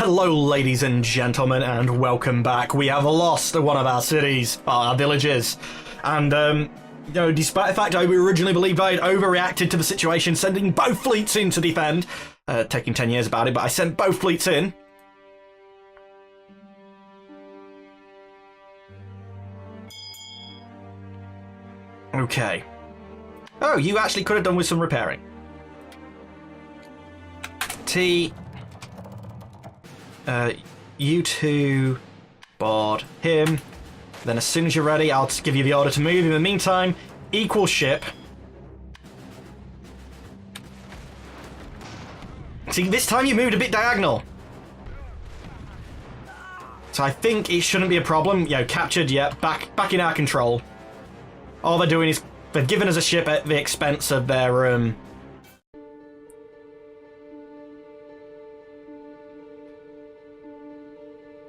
Hello, ladies and gentlemen, and welcome back. We have lost one of our cities, our villages, and despite the fact I originally believed I had overreacted to the situation, sending both fleets in to defend, taking 10 years about it, but I sent both fleets in. Okay. Oh, you actually could have done with some repairing. You two board him. Then as soon as you're ready, I'll give you the order to move. In the meantime, equal ship. See, this time you moved a bit diagonal. So I think it shouldn't be a problem. Captured, yeah, back in our control. All they're doing is they've given us a ship at the expense of their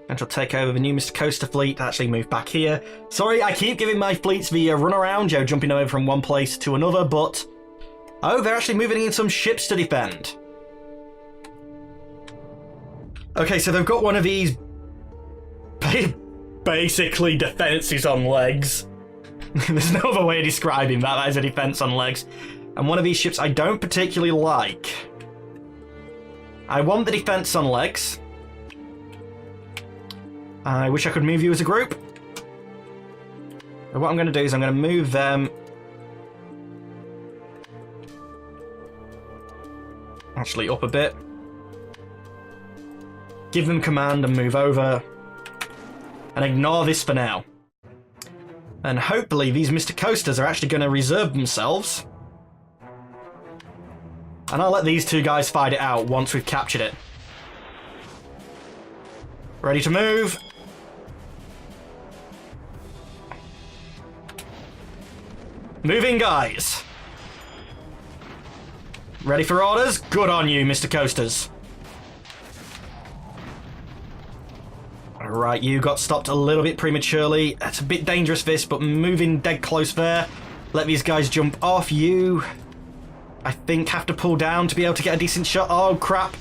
and she'll take over the new Mr. Coaster fleet, actually move back here. Sorry, I keep giving my fleets the runaround, jumping over from one place to another, but... Oh, they're actually moving in some ships to defend. Okay, so they've got one of these... basically defences on legs. There's no other way of describing that. That is a defence on legs. And one of these ships I don't particularly like. I want the defence on legs. I wish I could move you as a group. But what I'm going to do is I'm going to move them... actually up a bit. Give them command and move over. And ignore this for now. And hopefully these Mr. Coasters are actually going to reserve themselves. And I'll let these two guys fight it out once we've captured it. Ready to move. Moving, guys. Ready for orders? Good on you, Mr. Coasters. Alright, you got stopped a little bit prematurely. That's a bit dangerous, this, but moving dead close there. Let these guys jump off. You, I think, have to pull down to be able to get a decent shot. Oh, crap.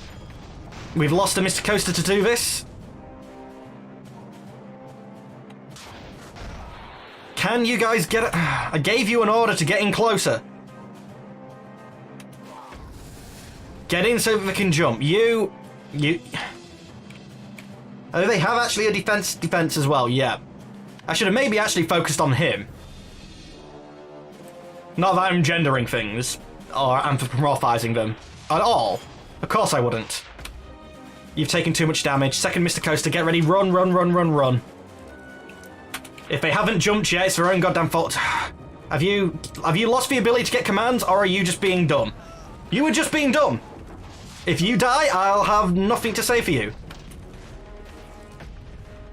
We've lost a Mr. Coaster to do this. Can you guys get it? I gave you an order to get in closer. Get in so that they can jump. You... Oh, they have actually a defense as well, yeah. I should have maybe actually focused on him. Not that I'm gendering things, or anthropomorphizing them at all. Of course I wouldn't. You've taken too much damage. Second Mr. Coaster, get ready. Run, run, run, run, run. If they haven't jumped yet, it's their own goddamn fault. Have you lost the ability to get commands, or are you just being dumb? You were just being dumb. If you die, I'll have nothing to say for you.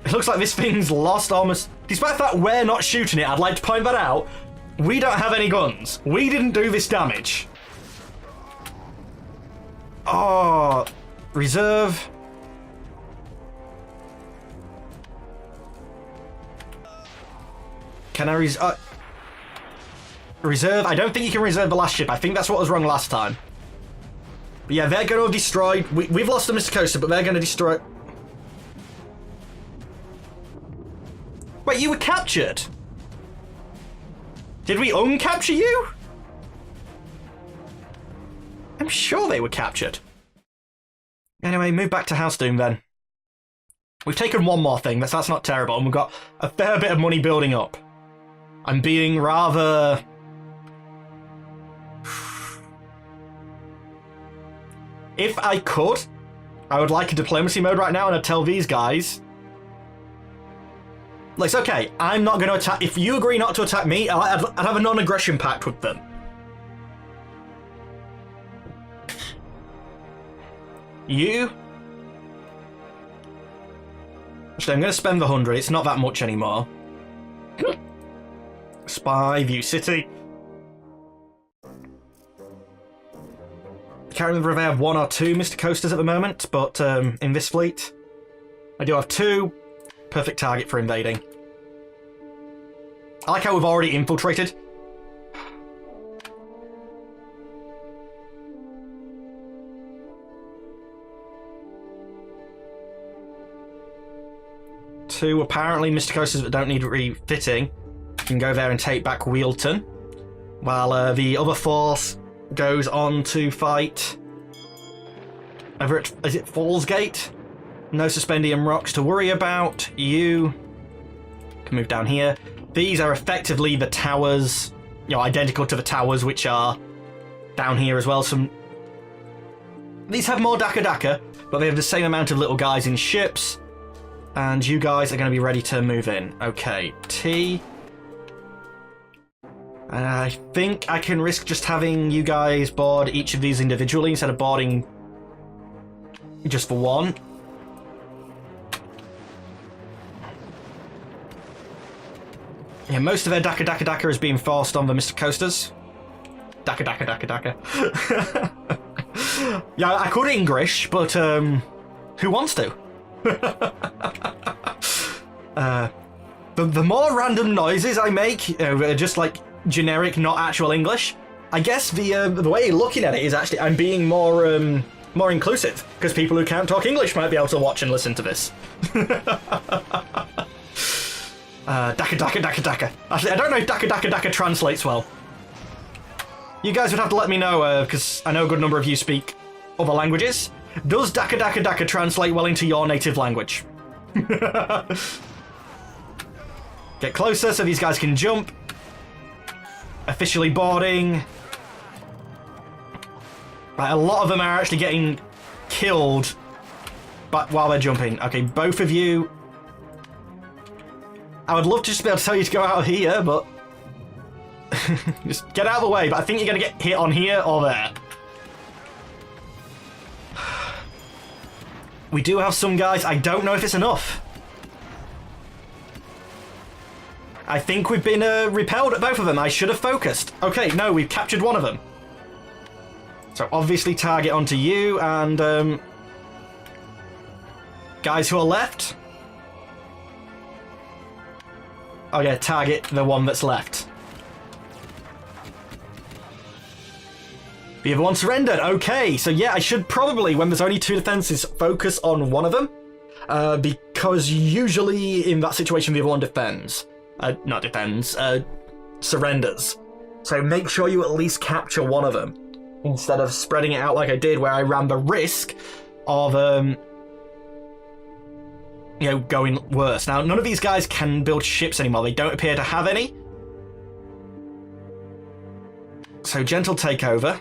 It looks like this thing's lost almost... Despite the fact we're not shooting it, I'd like to point that out. We don't have any guns. We didn't do this damage. Oh, reserve. Can I reserve? I don't think you can reserve the last ship. I think that's what was wrong last time. But yeah, they're going to destroy... We've lost the Mr. Coaster, but they're going to destroy... Wait, you were captured? Did we uncapture you? I'm sure they were captured. Anyway, move back to HouseDoom then. We've taken one more thing. That's not terrible. And we've got a fair bit of money building up. I'm being rather... If I could, I would like a diplomacy mode right now, and I'd tell these guys... Like, it's okay, I'm not going to attack... If you agree not to attack me, I'd have a non-aggression pact with them. You... Actually, I'm going to spend the 100. It's not that much anymore. Spy, view city. I can't remember if I have one or two Mr. Coasters at the moment, but in this fleet, I do have two. Perfect target for invading. I like how we've already infiltrated. 2 apparently Mr. Coasters that don't need refitting can go there and take back Wheelton, while the other force goes on to fight over at, is it Fallsgate? No Suspendium rocks to worry about. You can move down here. These are effectively the towers, you know, identical to the towers which are down here as well. These have more Daka, but they have the same amount of little guys in ships. And you guys are going to be ready to move in. Okay, T. And I think I can risk just having you guys board each of these individually instead of boarding just for one. Yeah, most of their Daka is being forced on the Mr. Coasters. Daka. Yeah, I could English, but who wants to? The more random noises I make, just like generic, not actual English, I guess the way you're looking at it is actually I'm being more inclusive, because people who can't talk English might be able to watch and listen to this. Daka. Actually, I don't know if Daka translates well. You guys would have to let me know, because I know a good number of you speak other languages. Does Daka translate well into your native language? Get closer so these guys can jump. Officially boarding. Right, a lot of them are actually getting killed while they're jumping. Okay, both of you. I would love to just be able to tell you to go out of here, but just get out of the way. But I think you're going to get hit on here or there. We do have some guys. I don't know if it's enough. I think we've been repelled at both of them. I should have focused. Okay, no, we've captured one of them. So obviously target onto you and guys who are left. Oh yeah, target the one that's left. The other one surrendered. Okay, so yeah, I should probably, when there's only 2 defenses, focus on one of them. Because usually in that situation, the other one defends. Not defends, surrenders. So make sure you at least capture one of them, instead of spreading it out like I did, where I ran the risk of, going worse. Now, none of these guys can build ships anymore. They don't appear to have any. So, gentle takeover.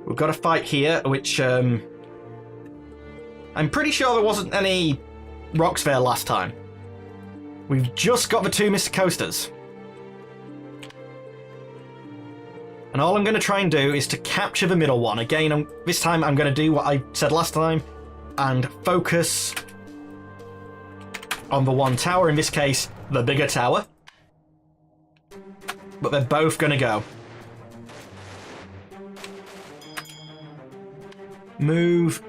We've got a fight here, which, I'm pretty sure there wasn't any rocks there last time. We've just got the 2 Mr. Coasters. And all I'm going to try and do is to capture the middle one. Again, this time I'm going to do what I said last time and focus on the one tower, in this case, the bigger tower. But they're both going to go. Move.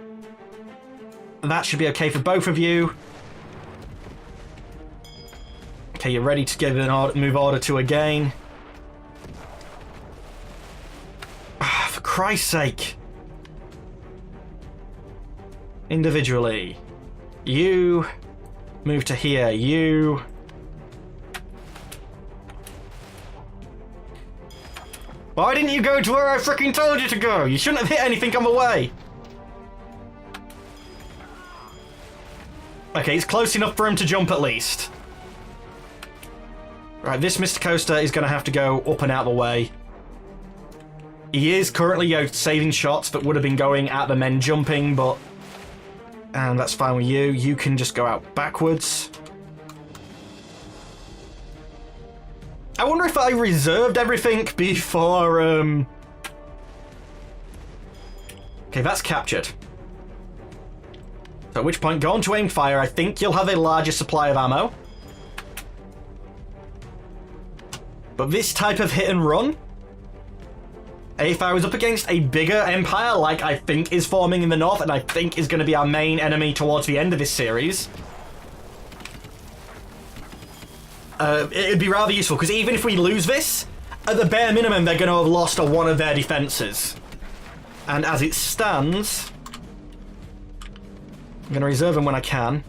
That should be okay for both of you. Okay, you're ready to give an move order to again. For Christ's sake. Individually. You move to here. You. Why didn't you go to where I freaking told you to go? You shouldn't have hit anything on the way. Okay, it's close enough for him to jump at least. Right, this Mr. Coaster is going to have to go up and out of the way. He is currently saving shots that would have been going at the men jumping, but... And that's fine with you. You can just go out backwards. I wonder if I reserved everything before... Okay, that's captured. So at which point, go on to aim fire. I think you'll have a larger supply of ammo. But this type of hit and run, if I was up against a bigger empire, like I think is forming in the north, and I think is going to be our main enemy towards the end of this series, it'd be rather useful, because even if we lose this, at the bare minimum, they're going to have lost one of their defenses. And as it stands, I'm going to reserve them when I can.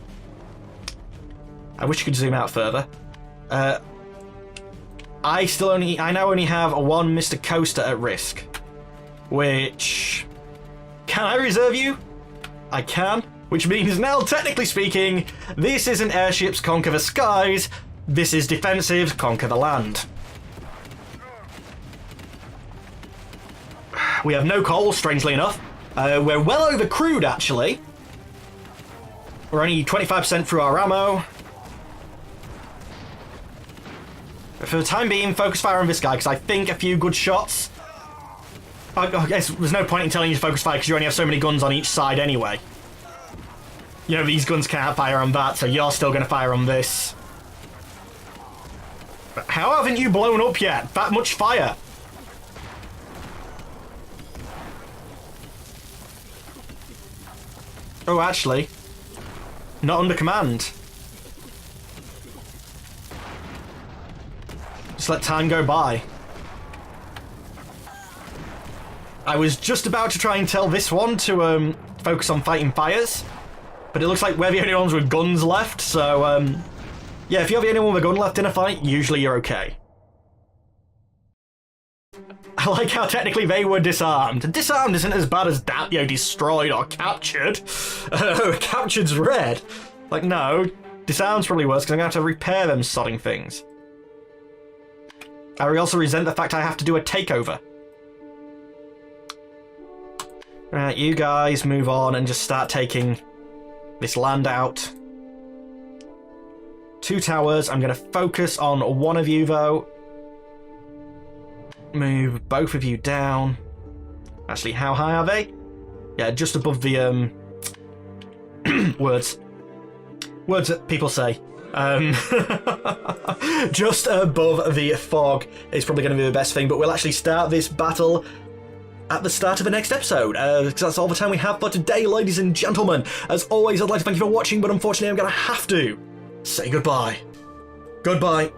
I wish you could zoom out further. I now only have a one Mr. Coaster at risk. Which... Can I reserve you? I can. Which means now, technically speaking, this isn't airships conquer the skies, this is defensives conquer the land. We have no coal, strangely enough. We're well overcrewed, actually. We're only 25% through our ammo. But for the time being, focus fire on this guy, because I think a few good shots... I guess there's no point in telling you to focus fire, because you only have so many guns on each side anyway. You know, these guns can't fire on that, so you're still going to fire on this. But how haven't you blown up yet? That much fire. Oh, actually. Not under command. Just let time go by. I was just about to try and tell this one to focus on fighting fires. But it looks like we're the only ones with guns left, so, yeah, if you're the only one with a gun left in a fight, usually you're okay. I like how technically they were disarmed. Disarmed isn't as bad as, you know, destroyed or captured. Captured's red. Like, no, disarmed's probably worse, because I'm going to have to repair them sodding things. I also resent the fact I have to do a takeover. Right, you guys move on and just start taking... this land out. 2 towers. I'm going to focus on one of you, though. Move both of you down. Actually, how high are they? Yeah, just above the, words that people say. Just above the fog is probably going to be the best thing, but we'll actually start this battle at the start of the next episode, because that's all the time we have for today, ladies and gentlemen. As always, I'd like to thank you for watching, but unfortunately I'm going to have to say goodbye. Goodbye.